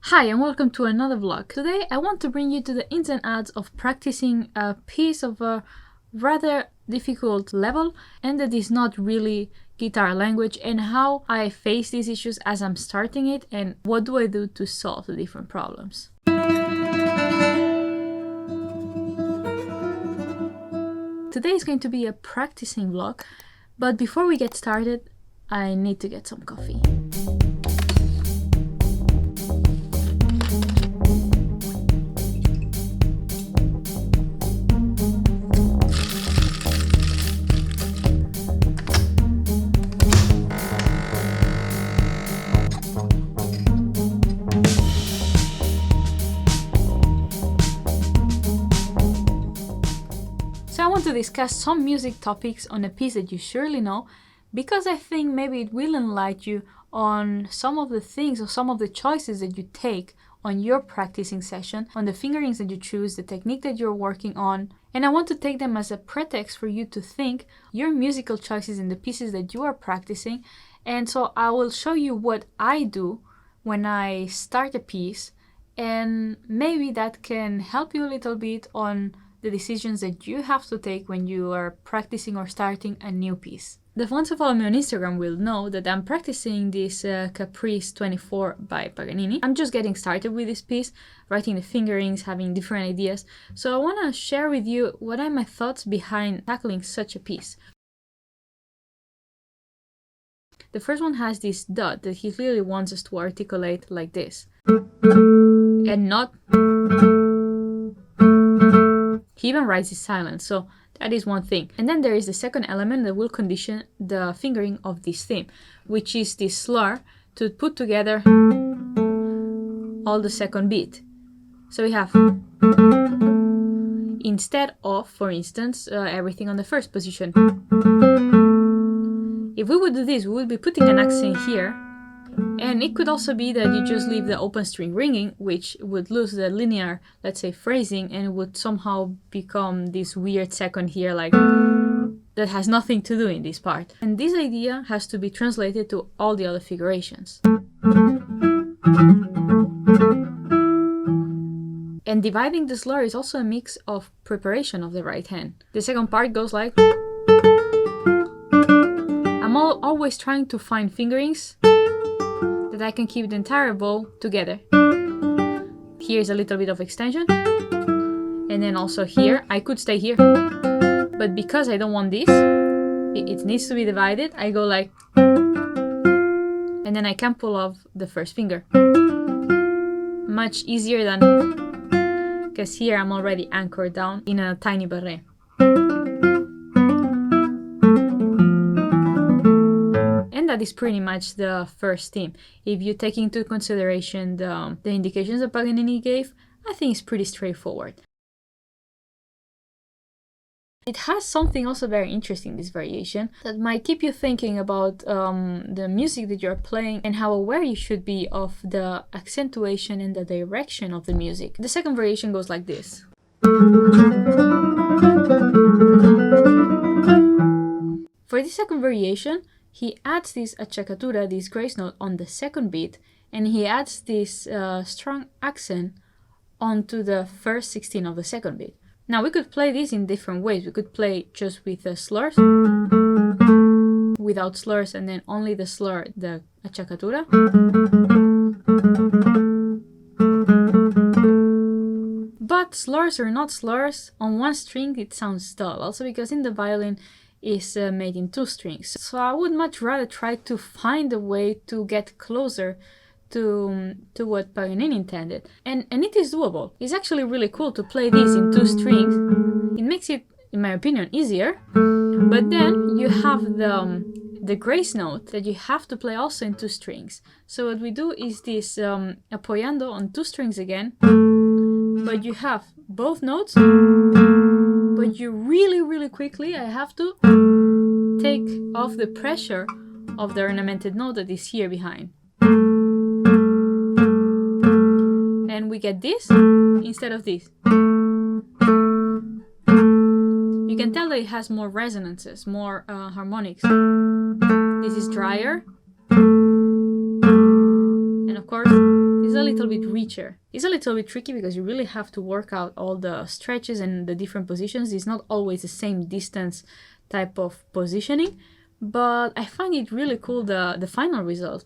Hi and welcome to another vlog. Today I want to bring you to the ins and outs of practicing a piece of a rather difficult level and that is not really guitar language, and how I face these issues as I'm starting it and what do I do to solve the different problems. Today is going to be a practicing vlog, but before we get started I need to get some coffee. I want to discuss some music topics on a piece that you surely know, because I think maybe it will enlighten you on some of the things or some of the choices that you take on your practicing session, on the fingerings that you choose, the technique that you're working on. And I want to take them as a pretext for you to think your musical choices in the pieces that you are practicing. And so I will show you what I do when I start a piece, and maybe that can help you a little bit on the decisions that you have to take when you are practicing or starting a new piece. The ones who follow me on Instagram will know that I'm practicing this Caprice 24 by Paganini. I'm just getting started with this piece, writing the fingerings, having different ideas. So I want to share with you what are my thoughts behind tackling such a piece. The first one has this dot that he clearly wants us to articulate like this. And not... He even writes it silent, so that is one thing. And then there is the second element that will condition the fingering of this theme, which is this slur to put together all the second beat. So we have, instead of, for instance, everything on the first position. If we would do this, we would be putting an accent here. And it could also be that you just leave the open string ringing, which would lose the linear, let's say, phrasing, and it would somehow become this weird second here, like, that has nothing to do in this part. And this idea has to be translated to all the other figurations. And dividing the slur is also a mix of preparation of the right hand. The second part goes like... I'm always trying to find fingerings that I can keep the entire bow together. Here's a little bit of extension, and then also here, I could stay here, but because I don't want this, it needs to be divided, I go like, and then I can pull off the first finger. Much easier than, because here I'm already anchored down in a tiny barré. And that is pretty much the first theme. If you take into consideration the indications that Paganini gave, I think it's pretty straightforward. It has something also very interesting, this variation, that might keep you thinking about the music that you're playing and how aware you should be of the accentuation and the direction of the music. The second variation goes like this. For the second variation, he adds this acciaccatura, this grace note, on the second beat, and he adds this strong accent onto the first 16 of the second beat. Now we could play this in different ways. We could play just with the slurs, without slurs, and then only the slur, the acciaccatura. But slurs or not slurs, on one string it sounds dull, also because in the violin is made in two strings. So I would much rather try to find a way to get closer to what Paganini intended. And it is doable. It's actually really cool to play this in two strings. It makes it, in my opinion, easier. But then you have the grace note that you have to play also in two strings. So what we do is this apoyando on two strings again, but you have both notes, but you really quickly, I have to take off the pressure of the ornamented note that is here behind. And we get this instead of this. You can tell that it has more resonances, more harmonics. This is drier. And of course, this is a little bit richer. It's a little bit tricky because you really have to work out all the stretches and the different positions. It's not always the same distance type of positioning, but I find it really cool, the final result.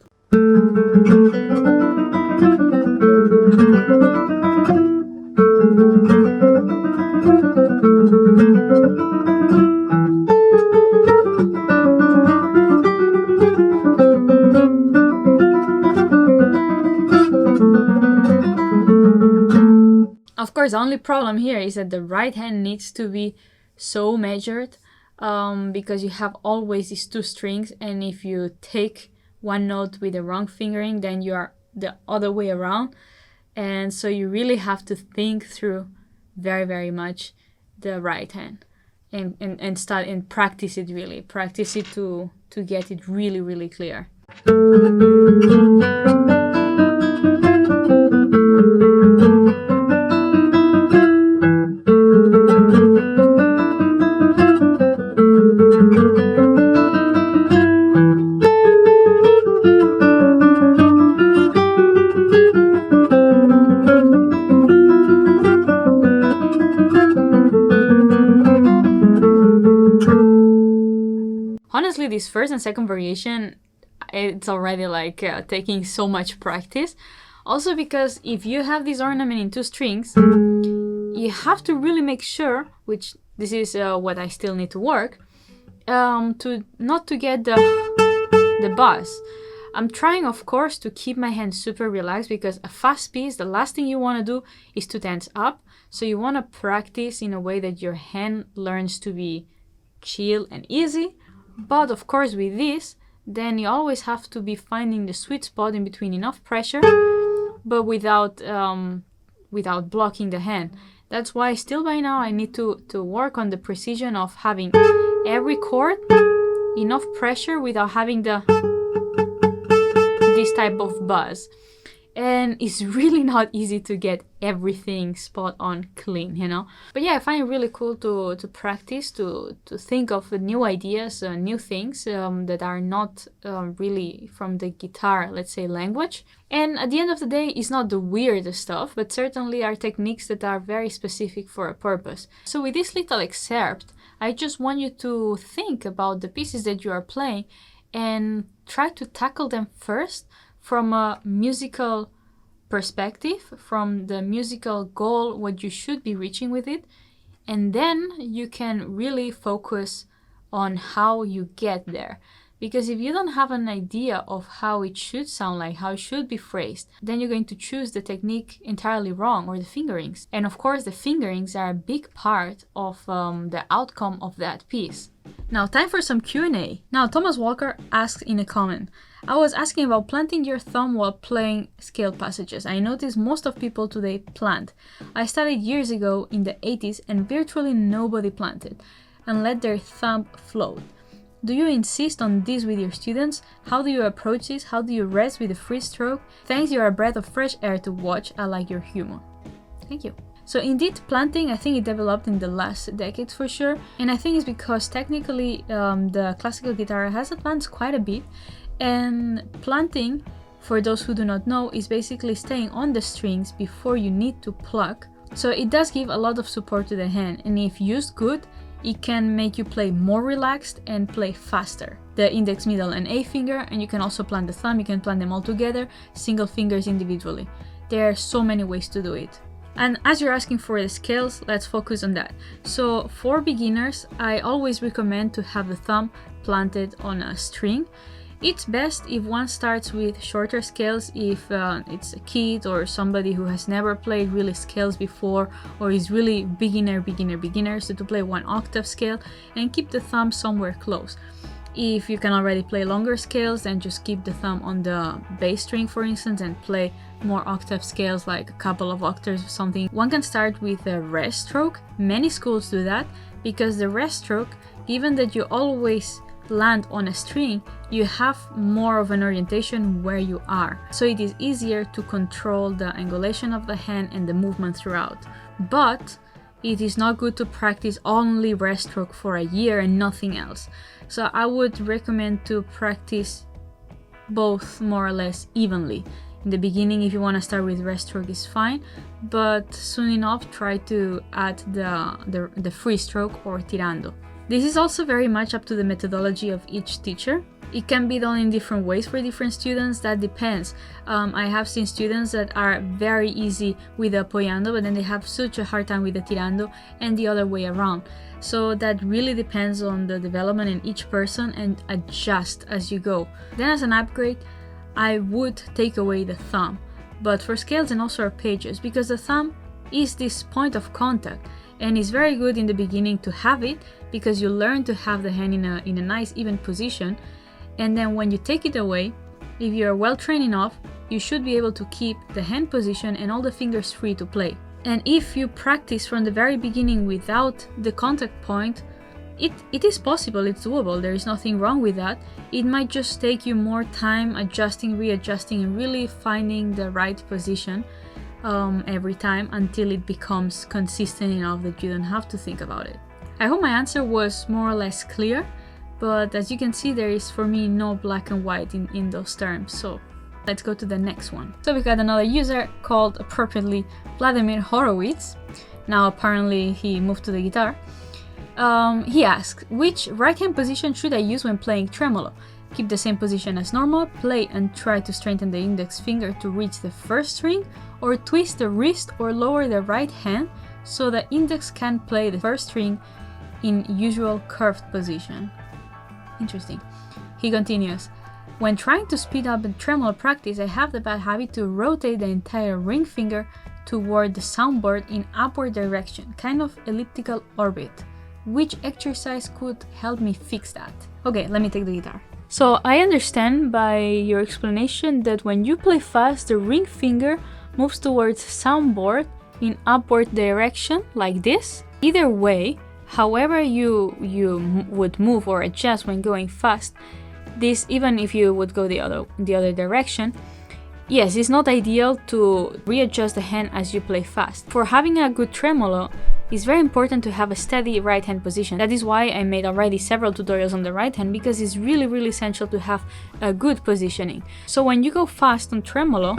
Of course, the only problem here is that the right hand needs to be so measured, because you have always these two strings, and if you take one note with the wrong fingering, then you are the other way around. And so you really have to think through very, very much the right hand and start and practice it really. Practice it to get it really, really clear. Honestly, this first and second variation, it's already like taking so much practice. Also because if you have this ornament in two strings, you have to really make sure, which this is what I still need to work, to not to get the buzz. I'm trying, of course, to keep my hand super relaxed, because a fast piece, the last thing you want to do is to tense up. So you want to practice in a way that your hand learns to be chill and easy. But of course with this, then you always have to be finding the sweet spot in between enough pressure, but without blocking the hand. That's why still by now I need to work on the precision of having every chord enough pressure without having this type of buzz. And it's really not easy to get everything spot on clean, you know. But yeah, I find it really cool to practice, to think of new ideas, new things that are not really from the guitar, let's say, language. And at the end of the day, it's not the weirdest stuff, but certainly are techniques that are very specific for a purpose. So with this little excerpt, I just want you to think about the pieces that you are playing and try to tackle them first from a musical perspective, from the musical goal, what you should be reaching with it, and then you can really focus on how you get there. Because if you don't have an idea of how it should sound like, how it should be phrased, then you're going to choose the technique entirely wrong, or the fingerings. And of course, the fingerings are a big part of the outcome of that piece. Now, time for some Q&A. Now, Thomas Walker asks in a comment, I was asking about planting your thumb while playing scale passages. I noticed most of people today plant. I started years ago in the 80s and virtually nobody planted and let their thumb float. Do you insist on this with your students? How do you approach this? How do you rest with a free stroke? Thanks, you're a breath of fresh air to watch. I like your humor. Thank you. So indeed, planting, I think it developed in the last decades for sure. And I think it's because technically the classical guitar has advanced quite a bit. And planting, for those who do not know, is basically staying on the strings before you need to pluck. So it does give a lot of support to the hand. And if used good, it can make you play more relaxed and play faster. The index, middle, and A finger, and you can also plant the thumb, you can plant them all together, single fingers individually. There are so many ways to do it. And as you're asking for the scales, let's focus on that. So for beginners, I always recommend to have the thumb planted on a string. It's best if one starts with shorter scales, if it's a kid or somebody who has never played really scales before, or is really beginner, so to play 1 octave scale and keep the thumb somewhere close. If you can already play longer scales, then just keep the thumb on the bass string, for instance, and play more octave scales, like a couple of octaves or something. One can start with a rest stroke. Many schools do that because the rest stroke, given that you always land on a string, you have more of an orientation where you are. So it is easier to control the angulation of the hand and the movement throughout. But it is not good to practice only rest stroke for a year and nothing else. So I would recommend to practice both more or less evenly. In the beginning, if you want to start with rest stroke, is fine, but soon enough try to add the free stroke or tirando. This is also very much up to the methodology of each teacher. It can be done in different ways for different students, that depends. I have seen students that are very easy with the apoyando, but then they have such a hard time with the tirando, and the other way around. So that really depends on the development in each person, and adjust as you go. Then as an upgrade, I would take away the thumb, but for scales and also arpeggios, because the thumb is this point of contact, and it's very good in the beginning to have it, because you learn to have the hand in a nice even position. And then when you take it away, if you're well trained enough, you should be able to keep the hand position and all the fingers free to play. And if you practice from the very beginning without the contact point, it is possible, it's doable, there is nothing wrong with that. It might just take you more time adjusting, readjusting, and really finding the right position every time until it becomes consistent enough that you don't have to think about it. I hope my answer was more or less clear. But as you can see, there is for me no black and white in those terms. So let's go to the next one. So we got another user called appropriately Vladimir Horowitz. Now apparently he moved to the guitar. He asks, which right hand position should I use when playing tremolo? Keep the same position as normal, play and try to straighten the index finger to reach the first string, or twist the wrist or lower the right hand so the index can play the first string in usual curved position. Interesting. He continues, when trying to speed up the tremolo practice, I have the bad habit to rotate the entire ring finger toward the soundboard in upward direction, kind of elliptical orbit. Which exercise could help me fix that? Okay, let me take the guitar. So I understand by your explanation that when you play fast, the ring finger moves towards soundboard in upward direction, like this. Either way, however you would move or adjust when going fast, this, even if you would go the other direction, yes, it's not ideal to readjust the hand as you play fast. For having a good tremolo, it's very important to have a steady right hand position. That is why I made already several tutorials on the right hand, because it's really essential to have a good positioning. So when you go fast on tremolo,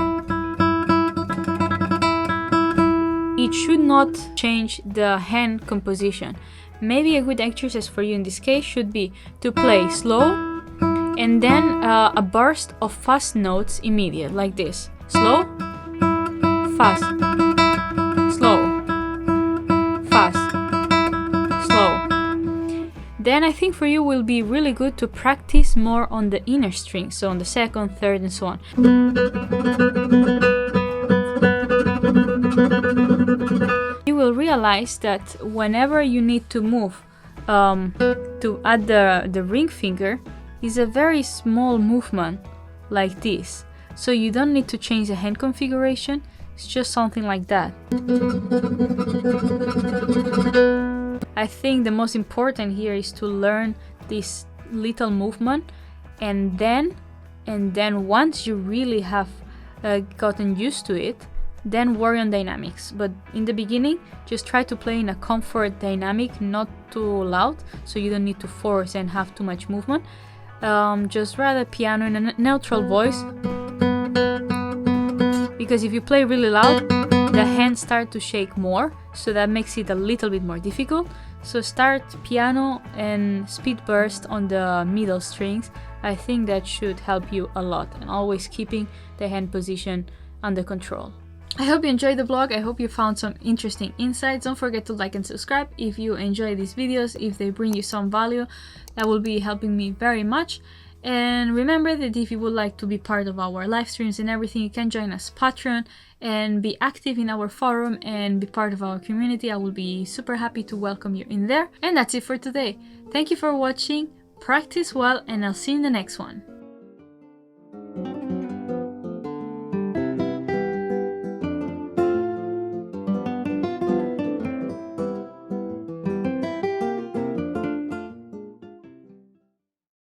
it should not change the hand composition. Maybe a good exercise for you in this case should be to play slow and then a burst of fast notes immediate, like this. Slow, fast, slow, fast, slow. Then I think for you will be really good to practice more on the inner strings, so on the second, third, and so on. You will realize that whenever you need to move to add the ring finger, is a very small movement like this. So you don't need to change the hand configuration, it's just something like that. I think the most important here is to learn this little movement, and then once you really have gotten used to it, then worry on dynamics. But in the beginning, just try to play in a comfort dynamic, not too loud, so you don't need to force and have too much movement. Just rather piano in a neutral voice, because if you play really loud, the hands start to shake more, so that makes it a little bit more difficult. So start piano and speed burst on the middle strings. I think that should help you a lot, and always keeping the hand position under control. I hope you enjoyed the vlog. I hope you found some interesting insights. Don't forget to like and subscribe if you enjoy these videos, if they bring you some value. That will be helping me very much. And remember that if you would like to be part of our live streams and everything, you can join us Patreon and be active in our forum and be part of our community. I will be super happy to welcome you in there. And that's it for today. Thank you for watching, practice well, and I'll see you in the next one.